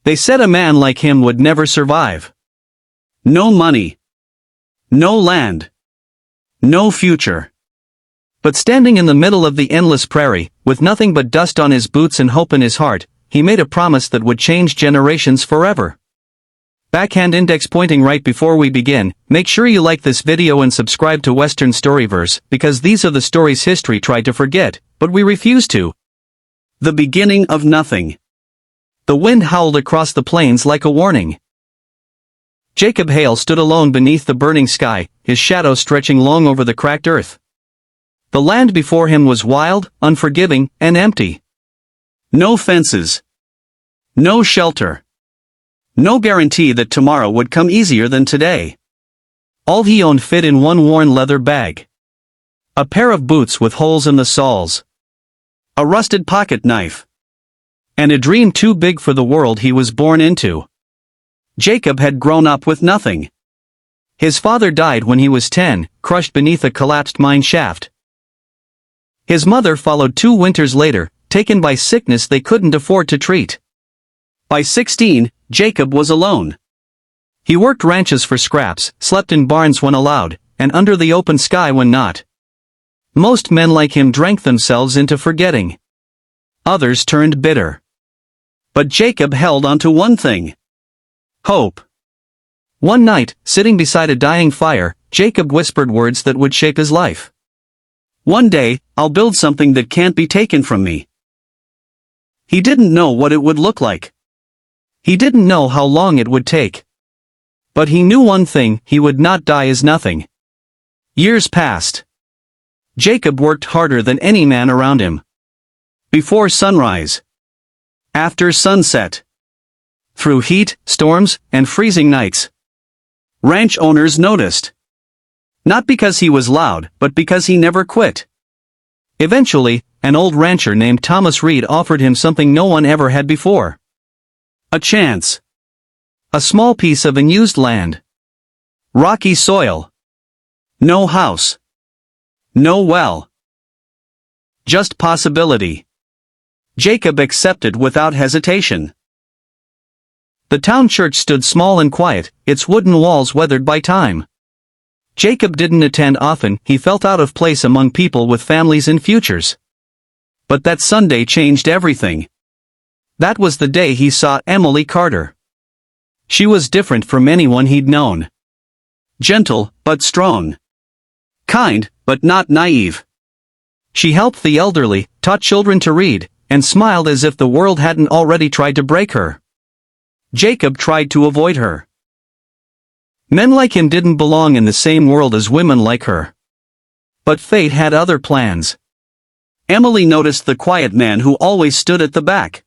They said a man like him would never survive. No money. No land. No future. But standing in the middle of the endless prairie, with nothing but dust on his boots and hope in his heart, he made a promise that would change generations forever. Backhand index pointing right before we begin, make sure you like this video and subscribe to Western Storyverse, because these are the stories history tried to forget, but we refuse to. The beginning of nothing. The wind howled across the plains like a warning. Jacob Hale stood alone beneath the burning sky, his shadow stretching long over the cracked earth. The land before him was wild, unforgiving, and empty. No fences. No shelter. No guarantee that tomorrow would come easier than today. All he owned fit in one worn leather bag. A pair of boots with holes in the soles. A rusted pocket knife. And a dream too big for the world he was born into. Jacob had grown up with nothing. His father died when he was 10, crushed beneath a collapsed mine shaft. His mother followed 2 winters later, taken by sickness they couldn't afford to treat. By 16, Jacob was alone. He worked ranches for scraps, slept in barns when allowed, and under the open sky when not. Most men like him drank themselves into forgetting. Others turned bitter. But Jacob held onto one thing. Hope. One night, sitting beside a dying fire, Jacob whispered words that would shape his life. One day, I'll build something that can't be taken from me. He didn't know what it would look like. He didn't know how long it would take. But he knew one thing: he would not die as nothing. Years passed. Jacob worked harder than any man around him. Before sunrise. After sunset. Through heat, storms, and freezing nights. Ranch owners noticed. Not because he was loud, but because he never quit. Eventually, an old rancher named Thomas Reed offered him something no one ever had before. A chance. A small piece of unused land. Rocky soil. No house. No well. Just possibility. Jacob accepted without hesitation. The town church stood small and quiet, its wooden walls weathered by time. Jacob didn't attend often, he felt out of place among people with families and futures. But that Sunday changed everything. That was the day he saw Emily Carter. She was different from anyone he'd known. Gentle, but strong. Kind, but not naive. She helped the elderly, taught children to read, and smiled as if the world hadn't already tried to break her. Jacob tried to avoid her. Men like him didn't belong in the same world as women like her. But fate had other plans. Emily noticed the quiet man who always stood at the back.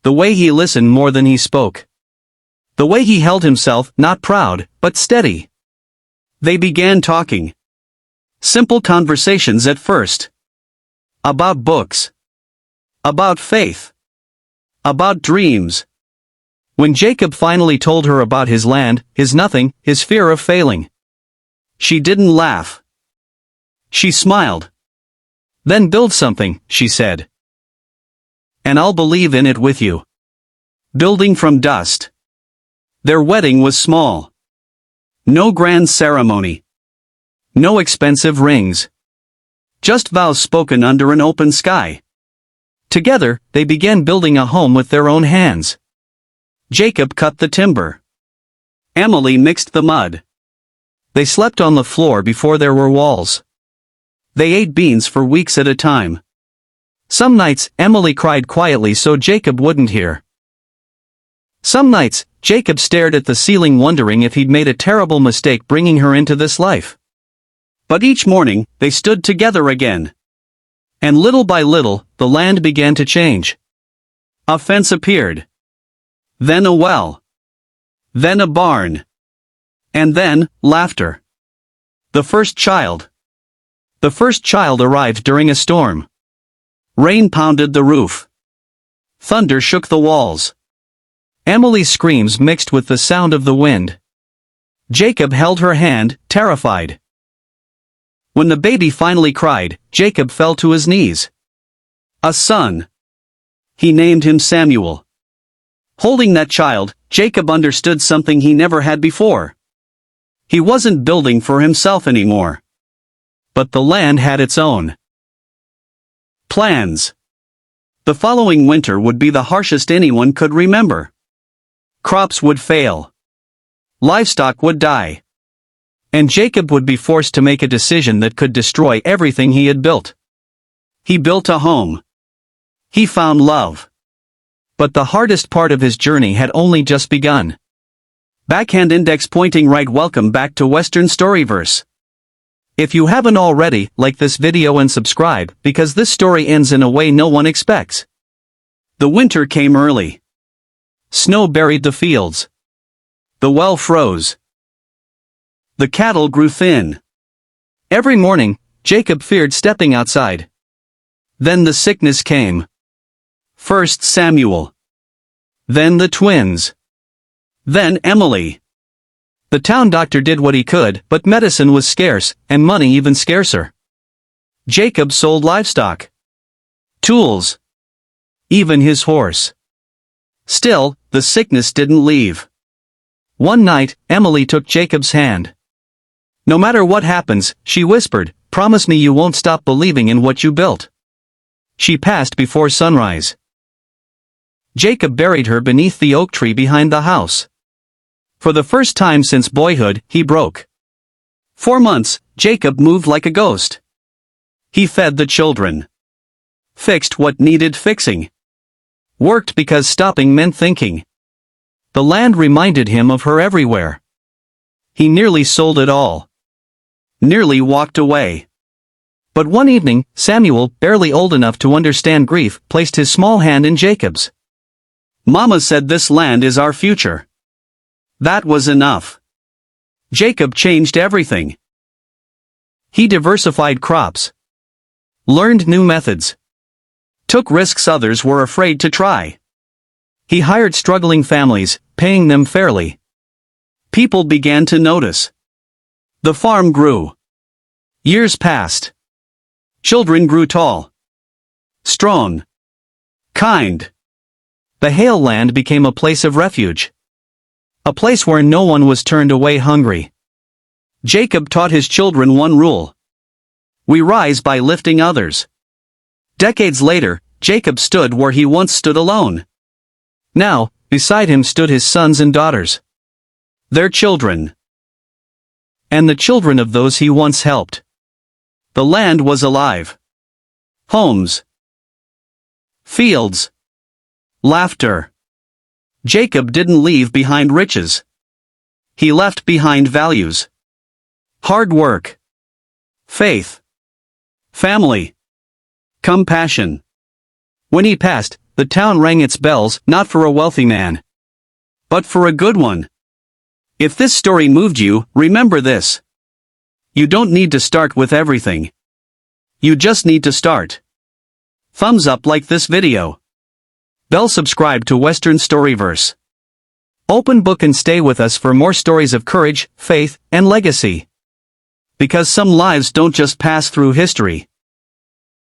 The way he listened more than he spoke. The way he held himself, not proud, but steady. They began talking. Simple conversations at first. About books. About faith. About dreams. When Jacob finally told her about his land, his nothing, his fear of failing. She didn't laugh. She smiled. Then build something, she said. And I'll believe in it with you. Building from dust. Their wedding was small. No grand ceremony. No expensive rings. Just vows spoken under an open sky. Together, they began building a home with their own hands. Jacob cut the timber. Emily mixed the mud. They slept on the floor before there were walls. They ate beans for weeks at a time. Some nights, Emily cried quietly so Jacob wouldn't hear. Some nights, Jacob stared at the ceiling wondering if he'd made a terrible mistake bringing her into this life. But each morning, they stood together again. And little by little, the land began to change. A fence appeared. Then a well. Then a barn. And then, laughter. The first child. The first child arrived during a storm. Rain pounded the roof. Thunder shook the walls. Emily's screams mixed with the sound of the wind. Jacob held her hand, terrified. When the baby finally cried, Jacob fell to his knees. A son. He named him Samuel. Holding that child, Jacob understood something he never had before. He wasn't building for himself anymore. But the land had its own plans. The following winter would be the harshest anyone could remember. Crops would fail. Livestock would die. And Jacob would be forced to make a decision that could destroy everything he had built. He built a home. He found love. But the hardest part of his journey had only just begun. Backhand index pointing right. Welcome back to Western Storyverse. If you haven't already, like this video and subscribe, because this story ends in a way no one expects. The winter came early. Snow buried the fields. The well froze. The cattle grew thin. Every morning, Jacob feared stepping outside. Then the sickness came. First Samuel. Then the twins. Then Emily. The town doctor did what he could, but medicine was scarce, and money even scarcer. Jacob sold livestock. Tools. Even his horse. Still, the sickness didn't leave. One night, Emily took Jacob's hand. No matter what happens, she whispered, promise me you won't stop believing in what you built. She passed before sunrise. Jacob buried her beneath the oak tree behind the house. For the first time since boyhood, he broke. 4 months, Jacob moved like a ghost. He fed the children. Fixed what needed fixing. Worked because stopping meant thinking. The land reminded him of her everywhere. He nearly sold it all. Nearly walked away. But one evening, Samuel, barely old enough to understand grief, placed his small hand in Jacob's. Mama said this land is our future. That was enough. Jacob changed everything. He diversified crops. Learned new methods. Took risks others were afraid to try. He hired struggling families, paying them fairly. People began to notice. The farm grew. Years passed. Children grew tall. Strong. Kind. The Hale land became a place of refuge. A place where no one was turned away hungry. Jacob taught his children one rule. We rise by lifting others. Decades later, Jacob stood where he once stood alone. Now, beside him stood his sons and daughters. Their children. And the children of those he once helped. The land was alive. Homes. Fields. Laughter. Jacob didn't leave behind riches. He left behind values. Hard work. Faith. Family. Compassion. When he passed, the town rang its bells, not for a wealthy man, but for a good one. If this story moved you, remember this. You don't need to start with everything. You just need to start. Thumbs up like this video. Bell subscribe to Western Storyverse. Open book and stay with us for more stories of courage, faith, and legacy. Because some lives don't just pass through history.